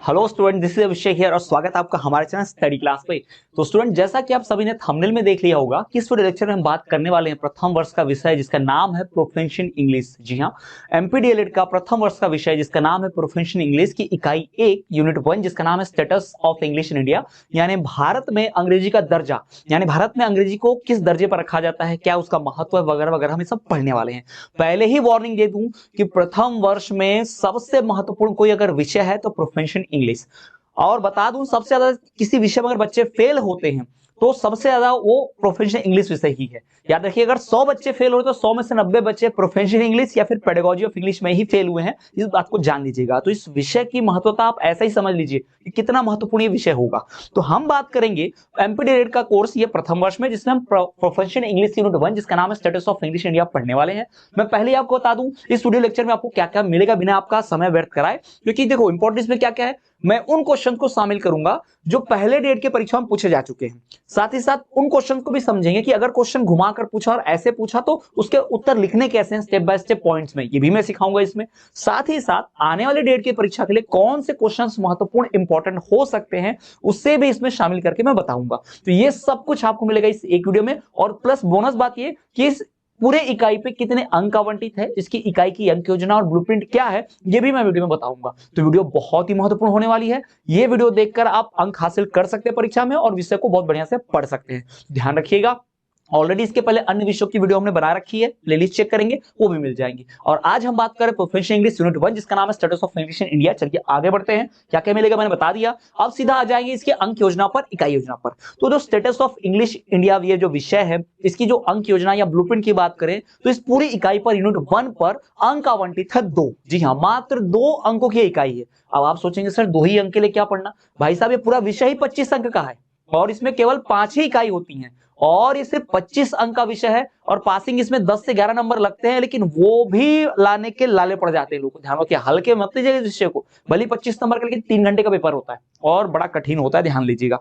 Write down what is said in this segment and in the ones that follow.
Hello student, this is Abhishek here और स्वागत है आपका हमारे चैनल स्टडी क्लास पे। तो स्टूडेंट, जैसा कि आप सभी ने थंबनेल में देख लिया होगा कि इस वीडियो लेक्चर में हम बात करने वाले हैं प्रथम वर्ष का विषय जिसका नाम है प्रोफेशन इंग्लिश। जी हाँ, एमपीडीएलएड का प्रथम वर्ष का विषय जिसका नाम है प्रोफेशन इंग्लिश की इकाई 1 यूनिट 1 जिसका नाम है status of English in India, यानी भारत में अंग्रेजी का दर्जा, यानी भारत में अंग्रेजी को किस दर्जे पर रखा जाता है, क्या उसका महत्व है, वगैरह वगैरह हम सब पढ़ने वाले हैं। पहले ही वार्निंग दे दूं कि प्रथम वर्ष में सबसे महत्वपूर्ण कोई अगर विषय है तो प्रोफेशन इंग्लिश। और बता दूं, सबसे ज्यादा किसी विषय में अगर बच्चे फेल होते हैं तो सबसे ज्यादा वो प्रोफेशनल इंग्लिश विषय ही है। याद रखिए, अगर 100 बच्चे फेल हो तो 100 में से 90 बच्चे प्रोफेशनल इंग्लिश या फिर पेडागोजी ऑफ इंग्लिश में ही फेल हुए हैं। इस बात को जान लीजिएगा। तो इस विषय की महत्वता आप ऐसा ही समझ लीजिए कि कितना महत्वपूर्ण ये विषय होगा। तो हम बात करेंगे एमपीडीएलएड का कोर्स ये प्रथम वर्ष में जिसमें हम प्रोफेशनल इंग्लिश यूनिट 1 जिसका नाम है स्टेटस ऑफ इंग्लिश इंडिया पढ़ने वाले हैं। मैं पहले आपको बता दूं इस वीडियो लेक्चर में आपको क्या क्या मिलेगा बिना आपका समय व्यर्थ कराए, क्योंकि देखो इंपॉर्टेंस में क्या क्या है, मैं उन क्वेश्चन को शामिल करूंगा जो पहले डेट के परीक्षा में पूछे जा चुके हैं। साथ ही साथ उन क्वेश्चन को भी समझेंगे कि अगर क्वेश्चन घुमाकर पूछा और ऐसे पूछा तो उसके उत्तर लिखने कैसे हैं स्टेप बाय स्टेप पॉइंट्स में, ये भी मैं सिखाऊंगा इसमें। साथ ही साथ आने वाले डेट की परीक्षा के लिए कौन से क्वेश्चंस महत्वपूर्ण इंपॉर्टेंट हो सकते हैं उससे भी इसमें शामिल करके मैं बताऊंगा। तो ये सब कुछ आपको मिलेगा इस एक वीडियो में। और प्लस बोनस बात ये कि इस पूरे इकाई पे कितने अंक आवंटित है, इसकी इकाई की अंक योजना और ब्लूप्रिंट क्या है, ये भी मैं वीडियो में बताऊंगा। तो वीडियो बहुत ही महत्वपूर्ण होने वाली है। ये वीडियो देखकर आप अंक हासिल कर सकते हैं परीक्षा में और विषय को बहुत बढ़िया से पढ़ सकते हैं। ध्यान रखिएगा, ऑलरेडी इसके पहले अन्य विषयों की वीडियो हमने बना रखी है, प्लेलिस्ट चेक करेंगे वो भी मिल जाएंगी। और आज हम बात करें प्रोफेशनल इंग्लिश यूनिट 1 जिसका नाम है status of English in India. चलिए आगे बढ़ते हैं, क्या क्या मिलेगा मैंने बता दिया। अब सीधा आ जाएंगे इसके अंक योजना पर, इकाई योजना पर। तो जो स्टेटस ऑफ इंग्लिश इंडिया ये जो विषय है, इसकी जो अंक योजना या ब्लूप्रिंट की बात करें तो इस पूरी इकाई पर यूनिट 1 पर अंक आवंटित है 2। जी हाँ, मात्र 2 अंकों की इकाई है। अब आप सोचेंगे सर 2 ही अंक के लिए क्या पढ़ना, भाई साहब ये पूरा विषय ही 25 अंक का है और इसमें केवल 5 ही इकाई होती हैं और ये सिर्फ 25 अंक का विषय है और पासिंग इसमें 10 से 11 नंबर लगते हैं, लेकिन वो भी लाने के लाले पड़ जाते हैं लोगों को। ध्यान रखिए, हल्के मत लीजिएगा इस विषय को, भले 25 नंबर का लेकिन 3 घंटे का पेपर होता है और बड़ा कठिन होता है, ध्यान लीजिएगा।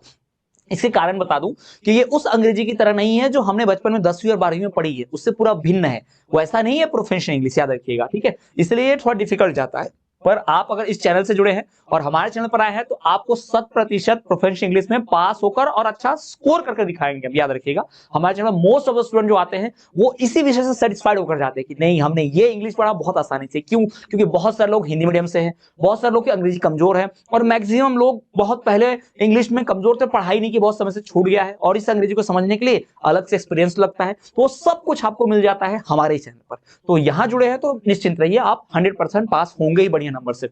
इसके कारण बता दूं कि ये उस अंग्रेजी की तरह नहीं है जो हमने बचपन में 10वीं और 12वीं में पढ़ी है, उससे पूरा भिन्न है। वो ऐसा नहीं है प्रोफेशनल इंग्लिश, याद रखिएगा, ठीक है। इसलिए थोड़ा डिफिकल्ट जाता है। पर आप अगर इस चैनल से जुड़े हैं और हमारे चैनल पर आए हैं तो आपको 100% प्रोफेशनल इंग्लिश में पास होकर और अच्छा स्कोर करके दिखाएंगे। याद रखिएगा, हमारे चैनल में मोस्ट ऑफ द स्टूडेंट जो आते हैं वो इसी विषय से सेटिस्फाइड होकर जाते हैं कि नहीं, हमने ये इंग्लिश पढ़ा बहुत आसानी से। क्यों? क्योंकि बहुत सारे लोग हिंदी मीडियम से हैं, बहुत सारे लोग की अंग्रेजी कमजोर है और मैक्सिमम लोग बहुत पहले इंग्लिश में कमजोर थे, पढ़ाई नहीं की, बहुत समय से छूट गया है और इस अंग्रेजी को समझने के लिए अलग से एक्सपीरियंस लगता है। तो सब कुछ आपको मिल जाता है हमारे चैनल पर। तो यहां जुड़े हैं तो निश्चिंत रहिए, आप 100% पास होंगे ही बढ़िया नंबर से।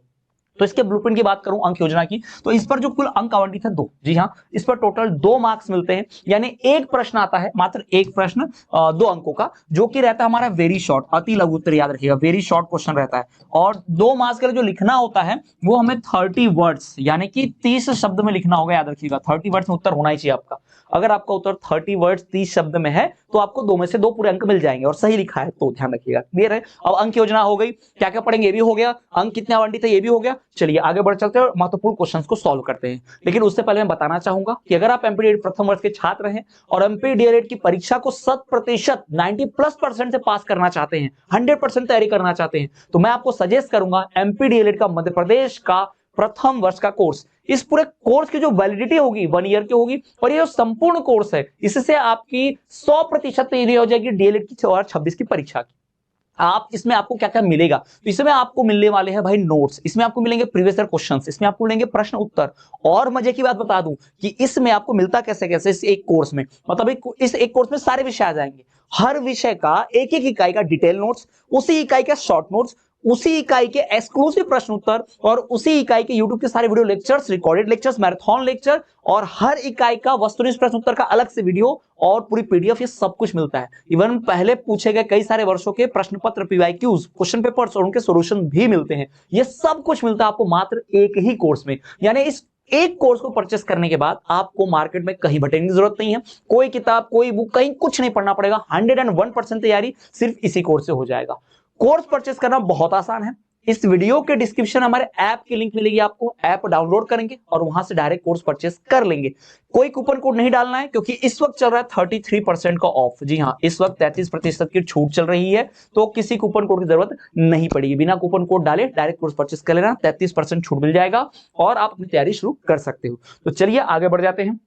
तो इसके ब्लूप्रिंट की बात करूं अंक योजना की, तो इस पर जो कुल अंक आवंटित है 2। जी हाँ, इस पर टोटल 2 मार्क्स मिलते हैं, यानी एक प्रश्न आता है, मात्र एक प्रश्न 2 अंकों का, जो कि रहता है हमारा वेरी शॉर्ट, अति लघु उत्तर। याद रखिएगा, वेरी शॉर्ट क्वेश्चन रहता है और 2 मार्क्स के लिए जो लिखना होता है वो हमें 30 वर्ड्स यानी कि 30 शब्द में लिखना होगा। याद रखिएगा, 30 वर्ड्स में उत्तर होना ही चाहिए आपका। अगर आपका उत्तर 30 वर्ड्स 30 शब्द में है तो आपको 2 में से 2 पूरे अंक मिल जाएंगे और सही लिखा है तो। ध्यान रखिएगा, क्लियर है। अब अंक योजना हो गई, क्या क्या पढ़ेंगे ये भी हो गया, अंक कितने आवंटित है ये भी हो गया। चलिए आगे बढ़ चलते हैं और महत्वपूर्ण क्वेश्चंस को सॉल्व करते हैं। लेकिन उससे पहले मैं बताना चाहूंगा कि अगर आप एमपीडीएलएड प्रथम वर्ष के छात्र हैं और एमपीडीएलएड की परीक्षा को 100% 90+% से पास करना चाहते हैं, 100% तैयारी करना चाहते हैं, तो मैं आपको सजेस्ट करूंगा एमपीडीएलएड का मध्य प्रदेश का प्रथम वर्ष का कोर्स। इस पूरे कोर्स की जो वैलिडिटी होगी 1 ईयर की होगी और ये जो संपूर्ण कोर्स है इससे आपकी 100% तैयारी हो जाएगी डीएलएड की 2026 की परीक्षा की। आप इसमें आपको क्या क्या मिलेगा, तो इसमें आपको मिलने वाले हैं भाई नोट्स, इसमें आपको मिलेंगे प्रीवियस ईयर क्वेश्चंस, इसमें आपको मिलेंगे प्रश्न उत्तर। और मजे की बात बता दूं कि इसमें आपको मिलता कैसे कैसे इस एक कोर्स में, मतलब इस एक कोर्स में सारे विषय आ जाएंगे। हर विषय का एक एक इकाई का डिटेल नोट्स, उसी इकाई का शॉर्ट नोट्स, उसी इकाई के एक्सक्लूसिव प्रश्न उत्तर और उसी इकाई के YouTube के सारे video lectures, recorded lectures, marathon lecture और हर इकाई का वस्तुनिष्ठ प्रश्न उत्तर का अलग से वीडियो और पूरी पीडीएफ, ये सब कुछ मिलता है। इवन पहले पूछे गए कई सारे वर्षों के प्रश्न पत्र, पीवाईक्यूज, क्वेश्चन पेपर्स और उनके सॉल्यूशन भी मिलते हैं। ये सब कुछ मिलता है आपको मात्र एक ही कोर्स में। यानी इस एक कोर्स को परचेस करने के बाद आपको मार्केट में कहीं भटकने की जरूरत नहीं है, कोई किताब, कोई बुक, कहीं कुछ नहीं पढ़ना पड़ेगा। 101% तैयारी सिर्फ इसी कोर्स से हो जाएगा। कोर्स परचेस करना बहुत आसान है, इस वीडियो के डिस्क्रिप्शन में हमारे ऐप की लिंक मिलेगी, आपको ऐप डाउनलोड करेंगे और वहां से डायरेक्ट कोर्स परचेस कर लेंगे। कोई कूपन कोड नहीं डालना है क्योंकि इस वक्त चल रहा है 33% का ऑफ। जी हाँ, इस वक्त 33% की छूट चल रही है, तो किसी कूपन कोड की जरूरत नहीं पड़ेगी। बिना कूपन कोड डाले डायरेक्ट कोर्स परचेस कर लेना, 33% छूट मिल जाएगा और आप अपनी तैयारी शुरू कर सकते हो। तो चलिए आगे बढ़ जाते हैं।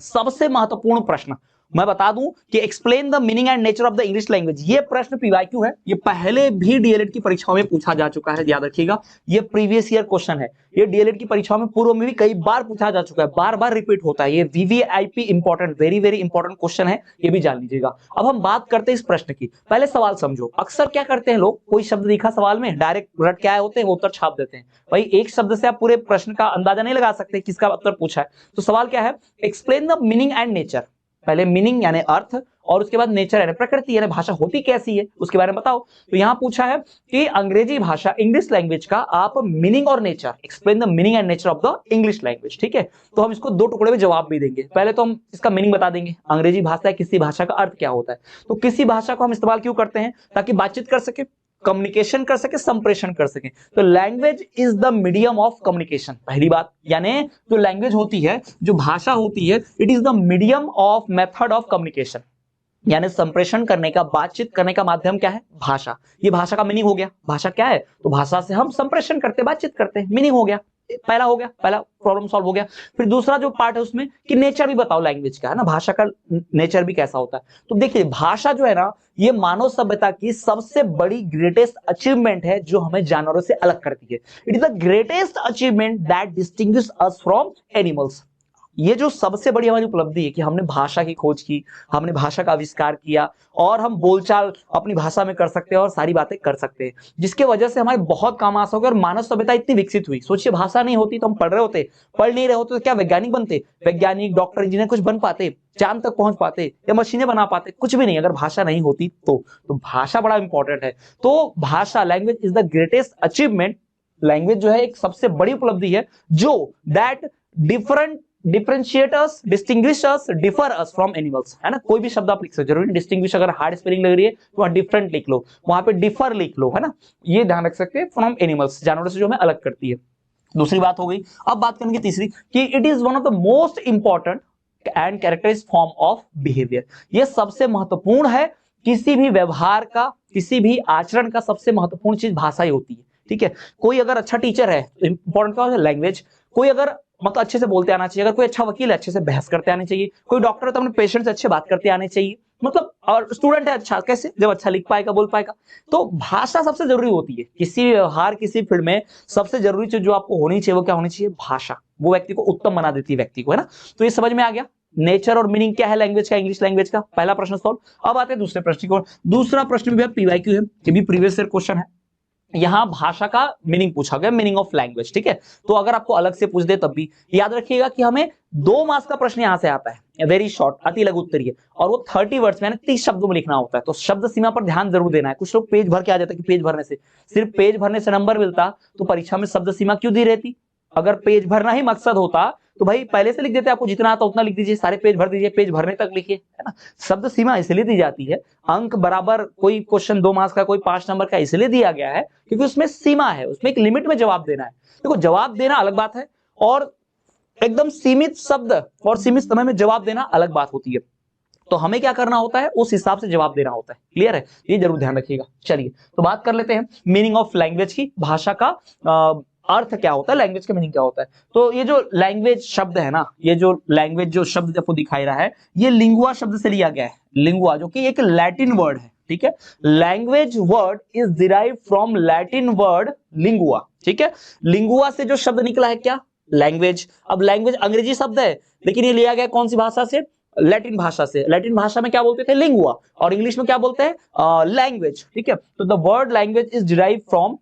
सबसे महत्वपूर्ण प्रश्न मैं बता दूं कि explain the meaning and nature of the English language. ये प्रश्न पीवाईक्यू है, ये पहले भी डीएलएड की परीक्षाओं में पूछा जा चुका है, याद रखिएगा। ये प्रीवियस ईयर क्वेश्चन है, ये डीएलएड की परीक्षाओं में पूर्व में भी कई बार पूछा जा चुका है, बार बार रिपीट होता है। ये VVIP important, very very important question है, ये भी जान लीजिएगा। अब हम बात करते हैं इस प्रश्न की। पहले सवाल समझो। अक्सर क्या करते हैं लोग, कोई शब्द दिखा सवाल में, डायरेक्ट रट क्या होते हैं वो उत्तर छाप देते हैं। भाई एक शब्द से आप पूरे प्रश्न का अंदाजा नहीं लगा सकते किसका उत्तर पूछा है। तो सवाल क्या है, explain the meaning and nature. पहले मीनिंग यानी अर्थ और उसके बाद नेचर यानी प्रकृति, यानी भाषा होती कैसी है उसके बारे में बताओ। तो यहां पूछा है कि अंग्रेजी भाषा, इंग्लिश लैंग्वेज का आप मीनिंग और nature, explain the meaning and nature of the English language. ठीक है, तो हम इसको दो टुकड़े में जवाब भी देंगे। पहले तो हम इसका मीनिंग बता देंगे, अंग्रेजी भाषा किसी भाषा का अर्थ क्या होता है। तो किसी भाषा को हम इस्तेमाल क्यों करते हैं, ताकि बातचीत कर सके, कम्युनिकेशन कर सके, संप्रेषण कर सके। तो language is the medium of communication, पहली बात। यानी जो लैंग्वेज होती है, जो भाषा होती है, it is the medium of method of communication, यानी संप्रेषण करने का, बातचीत करने का माध्यम क्या है, भाषा। ये भाषा का मीनिंग हो गया। भाषा क्या है, तो भाषा से हम संप्रेषण करते, बातचीत करते हैं, मीनिंग हो गया, पहला हो गया, पहला प्रॉब्लम सॉल्व हो गया। फिर दूसरा जो पार्ट है उसमें कि नेचर भी बताओ लैंग्वेज का, है ना, भाषा का नेचर भी कैसा होता है। तो देखिए भाषा जो है ना, ये मानव सभ्यता की सबसे बड़ी ग्रेटेस्ट अचीवमेंट है जो हमें जानवरों से अलग करती है। It is the greatest achievement that distinguish us from animals. ये जो सबसे बड़ी हमारी उपलब्धि है कि हमने भाषा की खोज की, हमने भाषा का आविष्कार किया और हम बोलचाल अपनी भाषा में कर सकते हैं और सारी बातें कर सकते हैं, जिसके वजह से हमारे बहुत काम आसान हो गया और मानव सभ्यता इतनी विकसित हुई। सोचिए भाषा नहीं होती तो हम पढ़ रहे होते, पढ़ नहीं रहे होते तो क्या वैज्ञानिक बनते, वैज्ञानिक, डॉक्टर, इंजीनियर कुछ बन पाते, चांद तक पहुंच पाते या मशीनें बना पाते, कुछ भी नहीं अगर भाषा नहीं होती तो भाषा बड़ा इंपॉर्टेंट है। तो भाषा, language is the greatest achievement. Language जो है एक सबसे बड़ी उपलब्धि है जो that differentiate us, distinguish us, differ us from animals, है ना। कोई भी शब्द आप लिख सकते, जरूरी डिस्टिंग्विश अगर हार्ड स्पेलिंग लग रही है तो वहां डिफरेंट लिख लो, वहां पे डिफर लिख लो, है ना। ये ध्यान रख सकते हैं, फ्रॉम एनिमल्स, जानवरों से जो हमें अलग करती है। दूसरी बात हो गई। अब बात करेंगे तीसरी कि it is one of the most important and characterise form of behaviour. ये सबसे महत्वपूर्ण है, किसी भी व्यवहार का, किसी भी आचरण का सबसे महत्वपूर्ण चीज भाषा ही होती है। ठीक है, कोई अगर अच्छा टीचर है तो इंपॉर्टेंट क्या है, लैंग्वेज। कोई अगर मतलब अच्छे से बोलते आना चाहिए, अगर कोई अच्छा वकील है अच्छे से बहस करते आने चाहिए, कोई डॉक्टर है तो अपने पेशेंट से अच्छे बात करते आने चाहिए, मतलब। और स्टूडेंट है अच्छा, कैसे, जब अच्छा लिख पाएगा, बोल पाएगा। तो भाषा सबसे जरूरी होती है किसी व्यवहार, किसी फील्ड में सबसे जरूरी चीज जो आपको होनी चाहिए वो क्या होनी चाहिए, भाषा। वो व्यक्ति को उत्तम बना देती है, व्यक्ति को, है ना। तो ये समझ में आ गया नेचर और मीनिंग क्या है लैंग्वेज का, इंग्लिश लैंग्वेज का। पहला प्रश्न सॉल्व। अब आते हैं दूसरे प्रश्न की ओर। दूसरा प्रश्न भी पीवाईक्यू है, ये भी प्रीवियस ईयर क्वेश्चन है। यहां भाषा का मीनिंग पूछा गया, मीनिंग ऑफ लैंग्वेज। ठीक है, तो अगर आपको अलग से पूछ दे तब भी याद रखिएगा कि हमें 2 मार्क्स का प्रश्न यहां से आता है, वेरी शॉर्ट, अति लघु उत्तरीय, और वो 30 वर्ड्स में 30 शब्दों में लिखना होता है। तो शब्द सीमा पर ध्यान जरूर देना है। कुछ लोग पेज भर के आ जाते हैं कि पेज भरने से, सिर्फ पेज भरने से नंबर मिलता तो परीक्षा में शब्द सीमा क्यों दी रहती। अगर पेज भरना ही मकसद होता तो भाई पहले से लिख देते, आपको जितना आता उतना लिख दीजिए, सारे पेज भर दीजिए, पेज भरने तक लिखिए, है ना। शब्द सीमा इसलिए दी जाती है, अंक बराबर कोई क्वेश्चन 2 मार्क्स का, कोई 5 नंबर का इसलिए दिया गया है क्योंकि उसमें सीमा है, उसमें एक लिमिट में जवाब देना है। देखो जवाब देना अलग बात है और एकदम सीमित शब्द और सीमित समय में जवाब देना अलग बात होती है। तो हमें क्या करना होता है, उस हिसाब से जवाब देना होता है। क्लियर है, ये जरूर ध्यान रखिएगा। चलिए तो बात कर लेते हैं मीनिंग ऑफ लैंग्वेज की, भाषा का अर्थ क्या होता है, लैंग्वेज का मीनिंग क्या होता है। तो ये जो लैंग्वेज शब्द है ना, ये जो लैंग्वेज जो शब्द आपको दिखाई रहा है, ये लिंगुआ शब्द से लिया गया है। लिंगुआ जो कि एक लैटिन वर्ड है। ठीक है, language word is derived from Latin word lingua. ठीक है, लिंगुआ से जो शब्द निकला है क्या, लैंग्वेज। अब लैंग्वेज अंग्रेजी शब्द है लेकिन ये लिया गया कौन सी भाषा से, लैटिन भाषा से। लैटिन भाषा में क्या बोलते थे, लिंगुआ, और इंग्लिश में क्या बोलते हैं, लैंग्वेज। ठीक है, तो the word language is derived from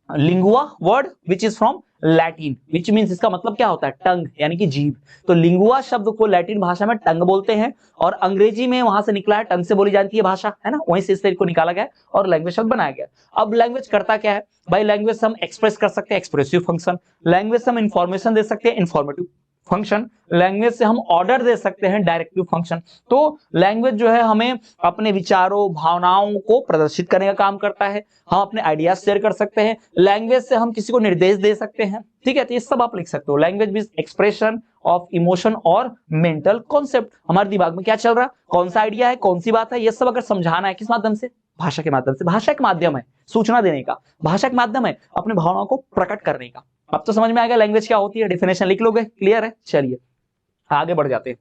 lingua word which is from Latin, which means इसका मतलब क्या होता है, टंग, यानी कि जीभ। तो लिंगुआ शब्द को लैटिन भाषा में टंग बोलते हैं और अंग्रेजी में वहां से निकला है, टंग से बोली जाती है भाषा, है ना, वहीं से इस तरीके को निकाला गया और लैंग्वेज शब्द बनाया गया। अब लैंग्वेज करता क्या है भाई, लैंग्वेज हम एक्सप्रेस कर सकते हैं, एक्सप्रेसिव फंक्शन। लैंग्वेज हम इंफॉर्मेशन दे सकते हैं, इंफॉर्मेटिव फंक्शन, लैंग्वेज से हम ऑर्डर दे सकते हैं डायरेक्टिव फंक्शन। तो लैंग्वेज जो है हमें अपने विचारों भावनाओं को प्रदर्शित करने का काम करता है, हम अपने आइडियाज शेयर कर सकते हैं, लैंग्वेज से हम किसी को निर्देश दे सकते हैं, ठीक है। तो ये सब आप लिख सकते हो, language means expression of emotion और मेंटल कॉन्सेप्ट। हमारे दिमाग में क्या चल रहा है, कौन सा आइडिया है, कौन सी बात है, ये सब अगर समझाना है किस माध्यम से, भाषा के माध्यम से। भाषा एक माध्यम है सूचना देने का, भाषा एक माध्यम है अपने भावनाओं को प्रकट करने का। अब तो समझ में आएगा लैंग्वेज क्या होती है, डेफिनेशन लिख लोगे, क्लियर है। चलिए आगे बढ़ जाते हैं।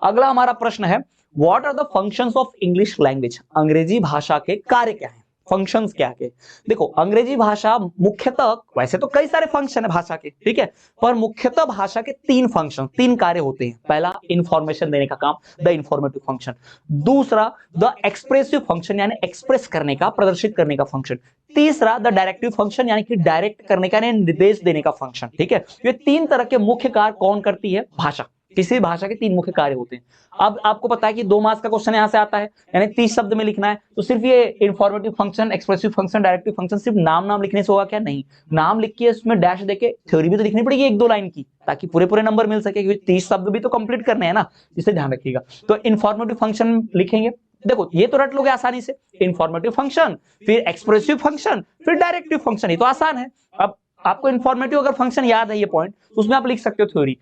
अगला हमारा प्रश्न है, what are the functions of English language, अंग्रेजी भाषा के कार्य क्या है, फंक्शंस क्या है। देखो अंग्रेजी भाषा मुख्यतः, वैसे तो कई सारे फंक्शन है भाषा के, ठीक है, पर मुख्यतः भाषा के तीन फंक्शन, तीन कार्य होते हैं। पहला इंफॉर्मेशन देने का काम, द इंफॉर्मेटिव फंक्शन। दूसरा द एक्सप्रेसिव फंक्शन, यानी एक्सप्रेस करने का, प्रदर्शित करने का फंक्शन। तीसरा द डायरेक्टिव फंक्शन, यानी कि डायरेक्ट करने का, यानी निर्देश देने का फंक्शन, ठीक है। ये तीन तरह के मुख्य कार्य कौन करती है, भाषा। किसी भाषा के तीन मुख्य कार्य होते हैं। अब आपको पता है कि 2 मार्क्स का क्वेश्चन यहां से आता है, यानी 30 शब्द में लिखना है, तो सिर्फ ये informative function, expressive function, directive function सिर्फ नाम लिखने से होगा क्या, नहीं। नाम लिख के उसमें डैश देके थ्योरी भी तो लिखनी पड़ेगी 1-2 लाइन की, ताकि पूरे नंबर मिल सके, क्योंकि 30 शब्द भी तो कंप्लीट करने हैं ना, इसे ध्यान रखिएगा। तो इंफॉर्मेटिव फंक्शन लिखेंगे, देखो ये तो रट लोगे आसानी से, इंफॉर्मेटिव फंक्शन, फिर एक्सप्रेसिव फंक्शन, फिर डायरेक्टिव फंक्शन, ये तो आसान है। अब आपको इंफॉर्मेटिव अगर फंक्शन याद है ये पॉइंट, तो उसमें आप लिख सकते हो थ्योरी।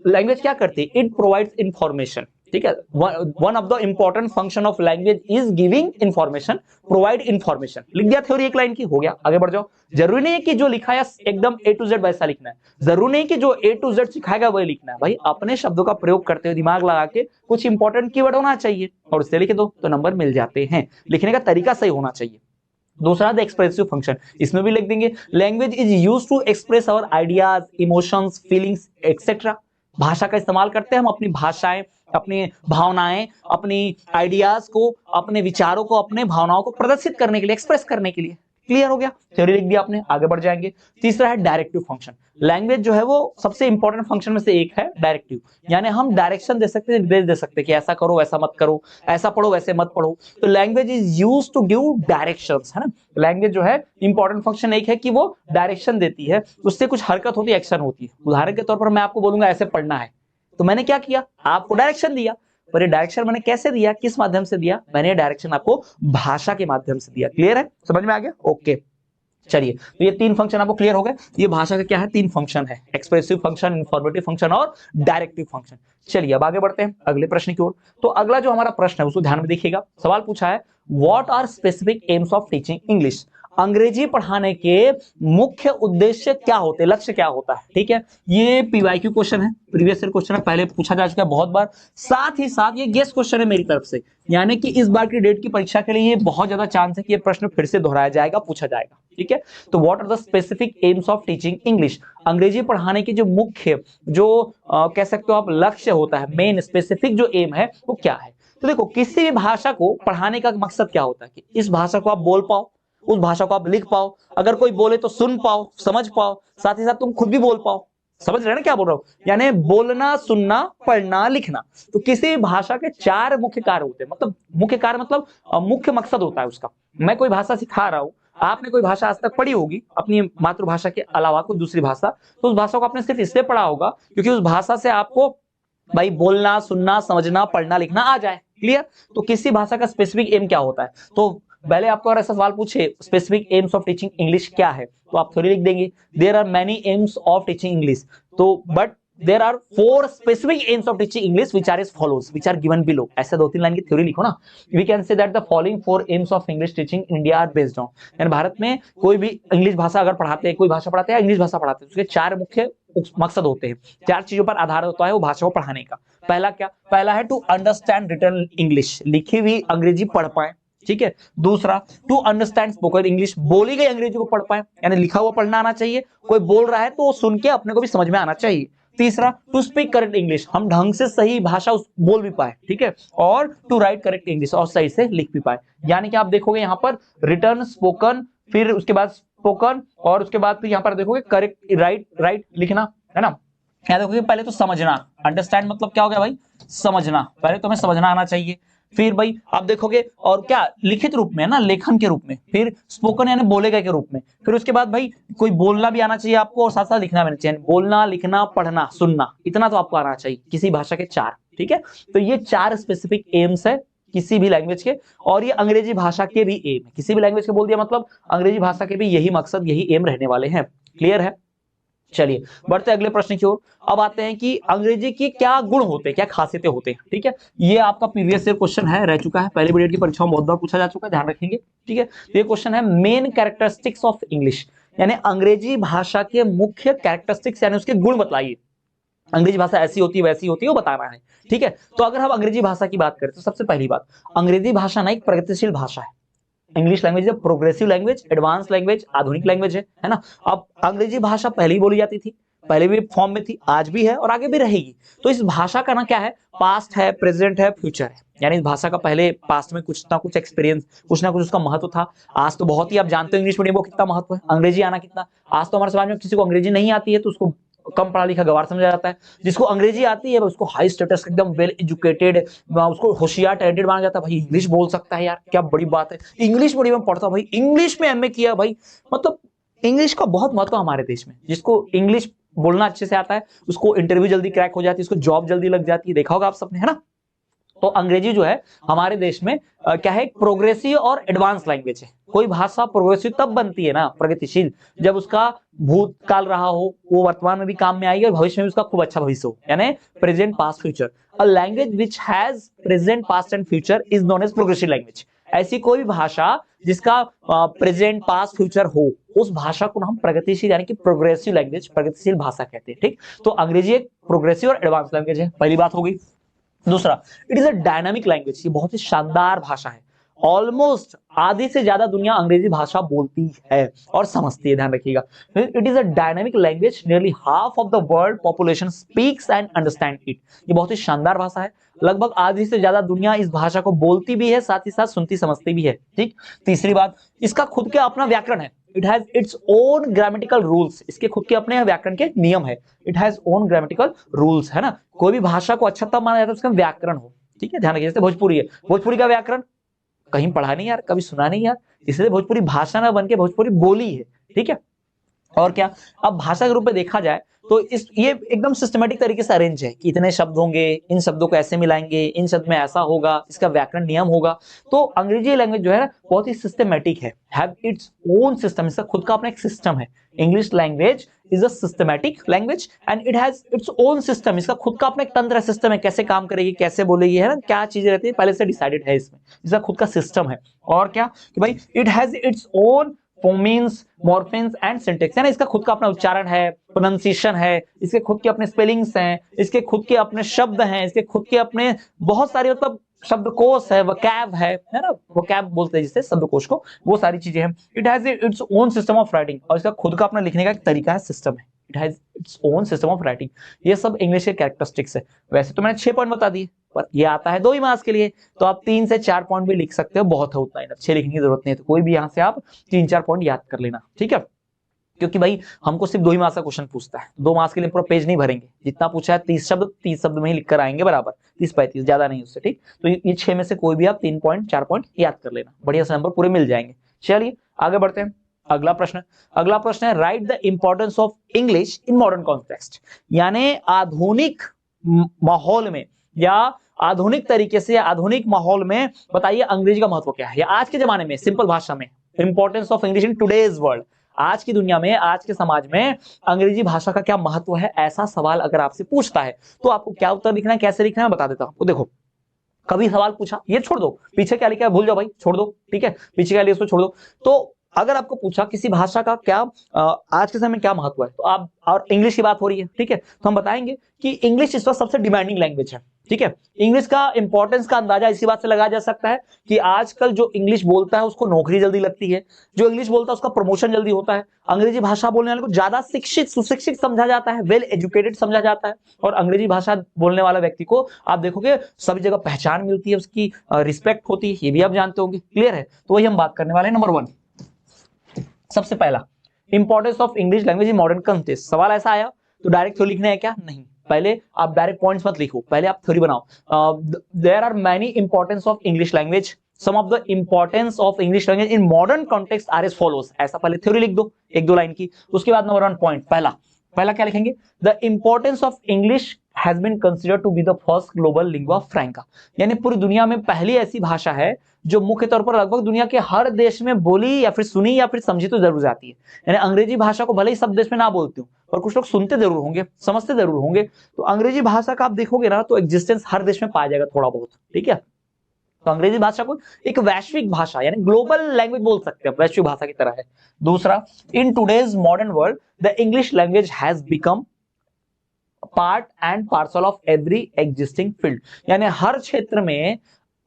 लैंग्वेज क्या करती है, इट प्रोवाइड्स इंफॉर्मेशन, ठीक है। One of the important function of language is giving information, provide information. लिख दिया थ्योरी 1 लाइन की, हो गया, आगे बढ़ जाओ। जरूरी नहीं है कि जो लिखा है एकदम A to Z वैसा लिखना है, जरूरी नहीं कि जो A to Z सिखाएगा वही लिखना है, भाई अपने शब्दों का प्रयोग करते हुए दिमाग लगा के कुछ इंपॉर्टेंट कीवर्ड होना चाहिए और उससे लिख दो तो नंबर मिल जाते हैं। लिखने का तरीका सही होना चाहिए। दूसरा द एक्सप्रेसिव फंक्शन, इसमें भी लिख देंगे language is used to express our ideas, emotions, feelings etcetera. भाषा का इस्तेमाल करते हैं हम अपनी भाषाएं, अपनी भावनाएं, अपनी आइडियाज को, अपने विचारों को, अपने भावनाओं को प्रदर्शित करने के लिए, एक्सप्रेस करने के लिए। क्लियर हो गया, थ्योरी लिख दिया आपने, आगे बढ़ जाएंगे। तीसरा है डायरेक्टिव फंक्शन। लैंग्वेज जो है वो सबसे इंपॉर्टेंट फंक्शन में से एक है डायरेक्टिव, यानी हम डायरेक्शन दे सकते हैं, निर्देश दे सकते हैं कि ऐसा करो वैसा मत करो, ऐसा पढ़ो वैसे मत पढ़ो। तो language is used to give directions, है ना। लैंग्वेज जो है इंपॉर्टेंट फंक्शन एक है कि वो डायरेक्शन देती है, उससे कुछ हरकत होती है, एक्शन होती है। उदाहरण के तौर पर मैं आपको बोलूंगा ऐसे पढ़ना है, तो मैंने क्या किया, आपको डायरेक्शन दिया। पर ये डायरेक्शन मैंने कैसे दिया, किस माध्यम से दिया, मैंने डायरेक्शन आपको भाषा के माध्यम से दिया। क्लियर है, समझ में आ गया, ओके। चलिए तो ये 3 फंक्शन आपको क्लियर हो गए। ये भाषा का क्या है, 3 फंक्शन है, एक्सप्रेसिव फंक्शन, इंफॉर्मेटिव फंक्शन और डायरेक्टिव फंक्शन। चलिए अब आगे बढ़ते हैं अगले प्रश्न की ओर। तो अगला जो हमारा प्रश्न है उसको ध्यान में देखिएगा। सवाल पूछा है, what are specific aims of teaching English, अंग्रेजी पढ़ाने के मुख्य उद्देश्य क्या होते हैं, लक्ष्य क्या होता है, ठीक है। ये पीवाईक्यू क्वेश्चन है, प्रीवियस ईयर क्वेश्चन है, पहले पूछा जा चुका है बहुत बार। साथ ही साथ ये गेस क्वेश्चन है मेरी तरफ से, यानी कि इस बार की डेट की परीक्षा के लिए ये बहुत ज्यादा चांस है कि ये प्रश्न फिर से दोहराया जाएगा, पूछा जाएगा, ठीक है। तो what are the specific aims of teaching English, अंग्रेजी पढ़ाने की जो मुख्य, जो कह सकते हो आप लक्ष्य होता है, मेन स्पेसिफिक जो एम है वो क्या है। तो देखो किसी भी भाषा को पढ़ाने का मकसद क्या होता है कि इस भाषा को आप बोल पाओ, उस भाषा को आप लिख पाओ, अगर कोई बोले तो सुन पाओ, समझ पाओ, साथ ही साथ तुम खुद भी बोल पाओ। समझ रहे हैं ना क्या बोल रहा हूं, यानी बोलना, सुनना, पढ़ना, लिखना। तो किसी भाषा के 4 मुख्य कार्य होते हैं, मतलब मुख्य कार्य मतलब मुख्य मकसद होता है उसका। मैं कोई भाषा सिखा रहा हूं, आपने कोई भाषा आज तक पढ़ी होगी अपनी मातृभाषा के अलावा कोई दूसरी भाषा, तो उस भाषा को आपने सिर्फ इसलिए पढ़ा होगा क्योंकि उस भाषा से आपको भाई बोलना, सुनना, समझना, पढ़ना, लिखना आ जाए। क्लियर। तो किसी भाषा का स्पेसिफिक एम क्या होता है, तो पहले आपको अगर ऐसा सवाल पूछे specific aims of teaching English क्या है, तो आप थोड़ी लिख देंगे there are many aims of teaching English, तो but there are 4 specific aims of teaching English which are as follows which are given below. ऐसे 2-3 लाइन की थ्योरी लिखो ना। We can say that the following 4 aims of English teaching India are based on, यानी भारत में कोई भी English भाषा अगर पढ़ाते हैं, कोई भाषा पढ़ाते हैं, इंग्लिश भाषा पढ़ाते हैं, उसके 4 मुख्य मकसद होते हैं, 4 चीजों पर आधार होता है वो भाषा को पढ़ाने का। पहला क्या, पहला है टू अंडरस्टैंड रिटन इंग्लिश, लिखी हुई अंग्रेजी पढ़ पाए, ठीक है। दूसरा टू अंडरस्टैंड स्पोकन इंग्लिश, बोली गई अंग्रेजी को पढ़ पाए, यानी लिखा हुआ पढ़ना आना चाहिए, कोई बोल रहा है तो सुन के अपने को भी समझ में आना चाहिए। तीसरा टू स्पीक करेक्ट इंग्लिश, हम ढंग से सही भाषा बोल भी पाए, ठीक है। और टू राइट करेक्ट इंग्लिश, और सही से लिख भी पाए। यानी कि आप देखोगे यहाँ पर रिटर्न, स्पोकन, फिर उसके बाद स्पोकन, और उसके बाद फिर यहाँ पर देखोगे करेक्ट, राइट लिखना, है ना। यहाँ देखोगे पहले तो समझना, अंडरस्टैंड मतलब क्या हो गया भाई, समझना, पहले तुम्हें समझना आना चाहिए। फिर भाई आप देखोगे और क्या लिखित रूप में है ना, लेखन के रूप में, फिर स्पोकन यानी बोले गए के रूप में, फिर उसके बाद भाई कोई बोलना भी आना चाहिए आपको और साथ साथ लिखना भी आना चाहिए, बोलना लिखना पढ़ना सुनना इतना तो आपको आना चाहिए किसी भाषा के 4, ठीक है। तो ये 4 स्पेसिफिक एम्स है किसी भी लैंग्वेज के, और ये अंग्रेजी भाषा के भी एम है, किसी भी लैंग्वेज के बोल दिया मतलब अंग्रेजी भाषा के भी यही मकसद यही एम रहने वाले हैं। क्लियर है? चलिए बढ़ते अगले प्रश्न की ओर। अब आते हैं कि अंग्रेजी की क्या गुण होते हैं, क्या खासियतें होते हैं, ठीक है। ये आपका प्रीवियस ईयर क्वेश्चन है, रह चुका है, पहले पीरियड की परीक्षाओं में बहुत बार पूछा जा चुका है, ध्यान रखेंगे, ठीक है। तो ये क्वेश्चन है मेन कैरेक्टरिस्टिक्स ऑफ इंग्लिश, यानी अंग्रेजी भाषा के मुख्य कैरेक्टरिस्टिक्स यानी उसके गुण बताइए। अंग्रेजी भाषा ऐसी होती है वैसी होती है वो बताना है, ठीक है। तो अगर हम अंग्रेजी भाषा की बात करें तो सबसे पहली बात, अंग्रेजी भाषा ना एक प्रगतिशील भाषा है। English language progressive language, advance language, आधुनिक लैंग्वेज है ना। अब अंग्रेजी भाषा पहले ही बोली जाती थी, पहले भी फॉर्म में थी, आज भी है और आगे भी रहेगी। तो इस भाषा का ना क्या है, पास्ट है, प्रेजेंट है, फ्यूचर है, यानी इस भाषा का पहले पास्ट में कुछ ना कुछ एक्सपीरियंस, कुछ ना कुछ उसका महत्व था। आज तो बहुत ही आप जानते हो इंग्लिश मीडियम को कितना महत्व है, अंग्रेजी आना कितना। आज तो हमारे समाज में किसी को अंग्रेजी नहीं आती है तो उसको कम पढ़ा लिखा गवार समझा जाता है, जिसको अंग्रेजी आती है उसको हाई स्टेटस एकदम वेल एजुकेटेड, उसको होशियार टैलेंटेड माना जाता है। भाई इंग्लिश बोल सकता है यार, क्या बड़ी बात है, इंग्लिश मीडियम में पढ़ता भाई, इंग्लिश में एमए किया भाई, मतलब इंग्लिश का बहुत महत्व हमारे देश में। जिसको इंग्लिश बोलना अच्छे से आता है उसको इंटरव्यू जल्दी क्रैक हो जाती है, उसको जॉब जल्दी लग जाती है, देखा होगा आप सबने, है ना। तो अंग्रेजी जो है हमारे देश में क्या है, प्रोग्रेसिव और एडवांस लैंग्वेज है। कोई भाषा प्रोग्रेसिव तब बनती है ना, प्रगतिशील, जब उसका भूतकाल रहा हो वो वर्तमान में भी काम में आएगी और भविष्य में भी उसका खूब अच्छा भविष्य हो, यानी present past future. A language which has present past and future is known as progressive language. ऐसी कोई भी भाषा जिसका प्रेजेंट पास्ट फ्यूचर हो उस भाषा को हम प्रगतिशील यानी कि प्रोग्रेसिव लैंग्वेज, प्रगतिशील भाषा कहते हैं, ठीक। तो अंग्रेजी एक प्रोग्रेसिव और एडवांस लैंग्वेज है, पहली बात हो गई। दूसरा, it is a dynamic language, ये बहुत ही शानदार भाषा है। ऑलमोस्ट आधी से ज्यादा दुनिया अंग्रेजी भाषा बोलती है और समझती है, ध्यान रखिएगा। It is a dynamic language, nearly half of the world population speaks and understand it. ये बहुत ही शानदार भाषा है, लगभग आधी से ज्यादा दुनिया इस भाषा को बोलती भी है, साथ ही साथ सुनती समझती भी है, ठीक। तीसरी बात, इसका खुद के अपना व्याकरण है, it has its own grammatical rules, इसके खुद के अपने व्याकरण के नियम है, it has own grammatical rules, है ना। कोई भी भाषा को अच्छा तब माना जाता है उसका व्याकरण हो, ठीक है, ध्यान रखिए। जैसे भोजपुरी है, भोजपुरी का व्याकरण कहीं पढ़ा नहीं यार, कभी सुना नहीं यार, इसलिए भोजपुरी भाषा ना बन के भोजपुरी बोली है, ठीक है। और क्या, अब भाषा के रूप में देखा जाए तो इस ये एकदम सिस्टमेटिक तरीके से अरेंज है कि इतने शब्द होंगे, इन शब्दों को ऐसे मिलाएंगे, इन शब्द में ऐसा होगा, इसका व्याकरण नियम होगा। तो अंग्रेजी लैंग्वेज जो है ना बहुत ही सिस्टमेटिक है, हैव इट्स ओन सिस्टम, इसका खुद का अपना एक सिस्टम है। English language is a systematic language and it has its own system, इसका खुद का अपना एक तंत्र सिस्टम है, कैसे काम करेगी, कैसे बोलेगी, है ना, क्या चीजें रहती है पहले से डिसाइडेड है इसमें, इसका खुद का सिस्टम है। और क्या कि भाई it has its own phonemes, morphemes and syntax, है ना, इसका खुद का अपना उच्चारण है, प्रोनाउंसिएशन है, इसके खुद के अपने स्पेलिंग्स हैं, इसके खुद के अपने शब्द हैं, इसके खुद के अपने बहुत सारी मतलब शब्दकोश है, वोकैब है ना, वोकैब बोलते हैं जिससे शब्दकोश को, वो सारी चीजें हैं। It has its own system of writing, और इसका खुद का अपना लिखने का एक तरीका है, सिस्टम है, it has its own system of writing. ये सब इंग्लिश के कैरेक्टरिस्टिक्स है। वैसे तो मैंने 6 पॉइंट बता दिए, पर ये आता है 2 ही मार्क्स के लिए, तो आप 3 से 4 पॉइंट भी लिख सकते हो, बहुत है उतना ही, 6 लिखने की जरूरत नहीं है। तो कोई भी यहाँ से आप 3-4 पॉइंट याद कर लेना, ठीक है। क्योंकि भाई हमको सिर्फ 2 ही मार्क्स का क्वेश्चन पूछता है, 2 मार्क्स के लिए पूरा पेज नहीं भरेंगे, जितना पूछा है 30 शब्द में ही लिख कर आएंगे बराबर, 30-35 ज्यादा नहीं उससे, ठीक। तो ये 6 में से कोई भी आप 3 पॉइंट 4 पॉइंट याद कर लेना, बढ़िया से नंबर पूरे मिल जाएंगे। चलिए आगे बढ़ते हैं। अगला प्रश्न है right the importance of English in modern context, यानी आधुनिक माहौल में या आधुनिक तरीके से आधुनिक माहौल में बताइए अंग्रेजी का महत्व क्या है, या आज के जमाने में सिंपल भाषा में importance of English in today's world, आज की दुनिया में आज के समाज में अंग्रेजी भाषा का क्या महत्व है। ऐसा सवाल अगर आपसे पूछता है तो आपको क्या उत्तर लिखना है, कैसे लिखना है, बता देता हूं। देखो कभी सवाल पूछा, ये छोड़ दो, पीछे क्या लिखा है भूल जाओ भाई, छोड़ दो, ठीक है, पीछे क्या लिखा उसको छोड़ दो। तो अगर आपको पूछा किसी भाषा का क्या आज के समय में क्या महत्व है, तो आप, और इंग्लिश की बात हो रही है, ठीक है, तो हम बताएंगे कि इंग्लिश इस वक्त सबसे डिमांडिंग लैंग्वेज है, ठीक है। इंग्लिश का इंपॉर्टेंस का अंदाजा इसी बात से लगाया जा सकता है कि आजकल जो इंग्लिश बोलता है उसको नौकरी जल्दी लगती है, जो इंग्लिश बोलता है उसका प्रमोशन जल्दी होता है, अंग्रेजी भाषा बोलने वाले को ज्यादा शिक्षित सुशिक्षित समझा जाता है, वेल एजुकेटेड समझा जाता है, और अंग्रेजी भाषा बोलने वाला व्यक्ति को आप देखोगे सभी जगह पहचान मिलती है, उसकी रिस्पेक्ट होती है, ये भी आप जानते होंगे। क्लियर है? तो वही हम बात करने वाले हैं। नंबर 1 सबसे पहला importance of English language in modern context. सवाल ऐसा आया तो डायरेक्ट तो लिखना है क्या? नहीं, पहले आप डायरेक्ट पॉइंट्स मत लिखो, पहले आप थ्योरी बनाओ। There are many importance of English language, some of the importance of English language in modern context are as follows. ऐसा पहले थ्योरी लिख दो एक दो लाइन की। उसके बाद नंबर 1 पॉइंट, पहला क्या लिखेंगे, the importance of English has been considered to be the first global lingua franca, यानी पूरी दुनिया में पहली ऐसी भाषा है जो मुख्य तौर पर लगभग दुनिया के हर देश में बोली या फिर सुनी या फिर समझी तो जरूर जाती है। यानी अंग्रेजी भाषा को भले ही सब देश में ना बोलते हो, पर कुछ लोग सुनते जरूर होंगे, समझते जरूर होंगे। तो अंग्रेजी भाषा का आप देखोगे ना तो एग्जिस्टेंस हर देश में पाया जाएगा थोड़ा बहुत, ठीक है। तो अंग्रेजी भाषा को एक वैश्विक भाषा यानी ग्लोबल लैंग्वेज बोल सकते हैं, वैश्विक भाषा की तरह है। दूसरा, in today's modern world the English language has become part and parcel of every existing field, यानी हर क्षेत्र में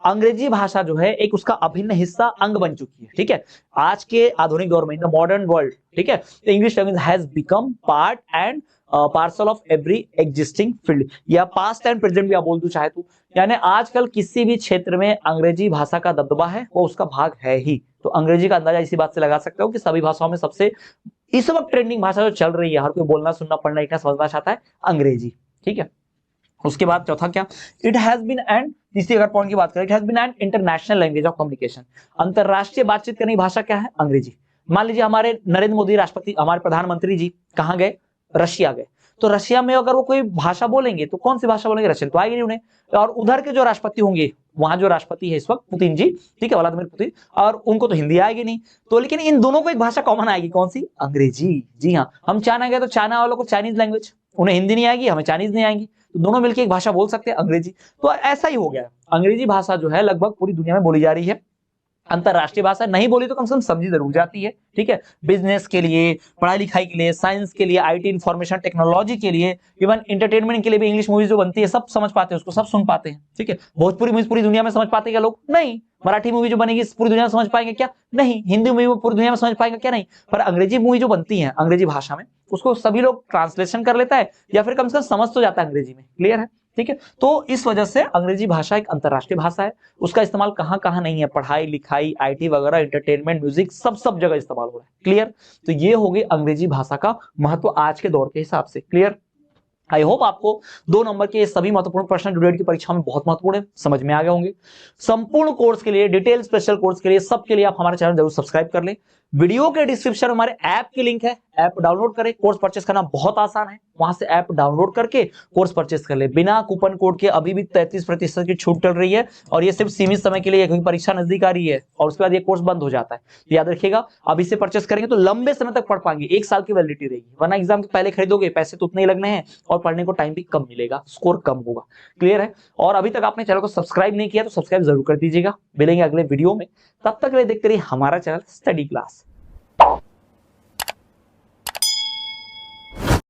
अंग्रेजी भाषा जो है एक उसका अभिन्न हिस्सा, अंग बन चुकी है, ठीक है। आज के आधुनिक दौर में इन द मॉडर्न वर्ल्ड, ठीक है, English language has become part and parcel of every existing field, या पास्ट एंड प्रेजेंट भी आप बोल दो चाहे तो। यानी आजकल किसी भी क्षेत्र में अंग्रेजी भाषा का दबदबा है, वो उसका भाग है ही। तो अंग्रेजी का अंदाजा इसी बात से लगा सकते हो कि सभी भाषाओं में सबसे इस वक्त ट्रेंडिंग भाषा जो चल रही है, हर कोई बोलना सुनना पढ़ना लिखना समझना चाहता है, अंग्रेजी, ठीक है। उसके बाद चौथा क्या, इट हैज बीन एंड, तीसरी अगर पॉइंट की बात करें, it has been an international language of communication, अंतरराष्ट्रीय बातचीत करने की भाषा क्या है, अंग्रेजी। मान लीजिए हमारे नरेंद्र मोदी राष्ट्रपति, हमारे प्रधानमंत्री जी कहाँ गए, रशिया गए, तो रशिया में अगर वो कोई भाषा बोलेंगे तो कौन सी भाषा बोलेंगे, रशियन तो आएगी नहीं उन्हें। और उधर के जो राष्ट्रपति होंगे, वहां जो राष्ट्रपति है इस वक्त पुतिन जी, ठीक है, व्लादिमीर पुतिन, और उनको तो हिंदी आएगी नहीं, तो लेकिन इन दोनों को एक भाषा कॉमन आएगी, कौन सी, अंग्रेजी। जी हाँ, हम चाइना गए तो चाइना वालों को चाइनीज लैंग्वेज, उन्हें हिंदी नहीं आएगी, हमें चाइनीज नहीं आएगी, तो दोनों मिलकर एक भाषा बोल सकते हैं, अंग्रेजी। तो ऐसा ही हो गया, अंग्रेजी भाषा जो है लगभग पूरी दुनिया में बोली जा रही है। अंतरराष्ट्रीय भाषा नहीं बोली तो कम से कम समझी जरूर जाती है, ठीक है। बिजनेस के लिए, पढ़ाई लिखाई के लिए, साइंस के लिए, आईटी इंफॉर्मेशन टेक्नोलॉजी के लिए, इवन एंटरटेनमेंट के लिए भी इंग्लिश मूवीज जो बनती है सब समझ पाते हैं उसको, सब सुन पाते हैं, ठीक है। भोजपुरी मूवीज पूरी दुनिया में समझ पाते हैं क्या लोग, नहीं। मराठी मूवी जो बनेगी पूरी दुनिया में समझ पाएंगे क्या, नहीं। हिंदी मूवी पूरी दुनिया में समझ पाएंगे क्या, नहीं। पर अंग्रेजी मूवी जो बनती है अंग्रेजी भाषा में, उसको सभी लोग ट्रांसलेशन कर लेता है या फिर कम से कम समझ तो जाता है अंग्रेजी में, क्लियर है, ठीक है। तो इस वजह से अंग्रेजी भाषा एक अंतरराष्ट्रीय भाषा है, उसका इस्तेमाल कहां कहां नहीं है, पढ़ाई लिखाई, आईटी वगैरह, एंटरटेनमेंट, म्यूजिक, सब जगह इस्तेमाल हो रहा है, क्लियर। तो ये हो गई अंग्रेजी भाषा का महत्व आज के दौर के हिसाब से, क्लियर। आई होप आपको 2 नंबर के सभी महत्वपूर्ण प्रश्न ड्यूएट की परीक्षा में बहुत महत्वपूर्ण है, समझ में आ गए होंगे। संपूर्ण कोर्स के लिए, डिटेल स्पेशल कोर्स के लिए, सबके लिए आप हमारे चैनल जरूर सब्सक्राइब कर लें। वीडियो के डिस्क्रिप्शन में हमारे ऐप की लिंक है, ऐप डाउनलोड करें। कोर्स परचेस करना बहुत आसान है, वहां से ऐप डाउनलोड करके कोर्स परचेस कर ले। बिना कूपन कोड के अभी भी 33% की छूट चल रही है, और ये सिर्फ सीमित समय के लिए, क्योंकि परीक्षा नजदीक आ रही है और उसके बाद ये कोर्स बंद हो जाता है। तो याद रखिएगा, अभी से परचेस करेंगे तो लंबे समय तक पढ़ पाएंगे, 1 साल की वैलिडिटी रहेगी, वरना एग्जाम के पहले खरीदोगे पैसे तो उतने ही लगने हैं और पढ़ने को टाइम भी कम मिलेगा, स्कोर कम होगा, क्लियर है। और अभी तक आपने चैनल को सब्सक्राइब नहीं किया तो सब्सक्राइब जरूर कर दीजिएगा। मिलेंगे अगले वीडियो में, तब तक के लिए देखते रहिए हमारा चैनल स्टडी क्लास।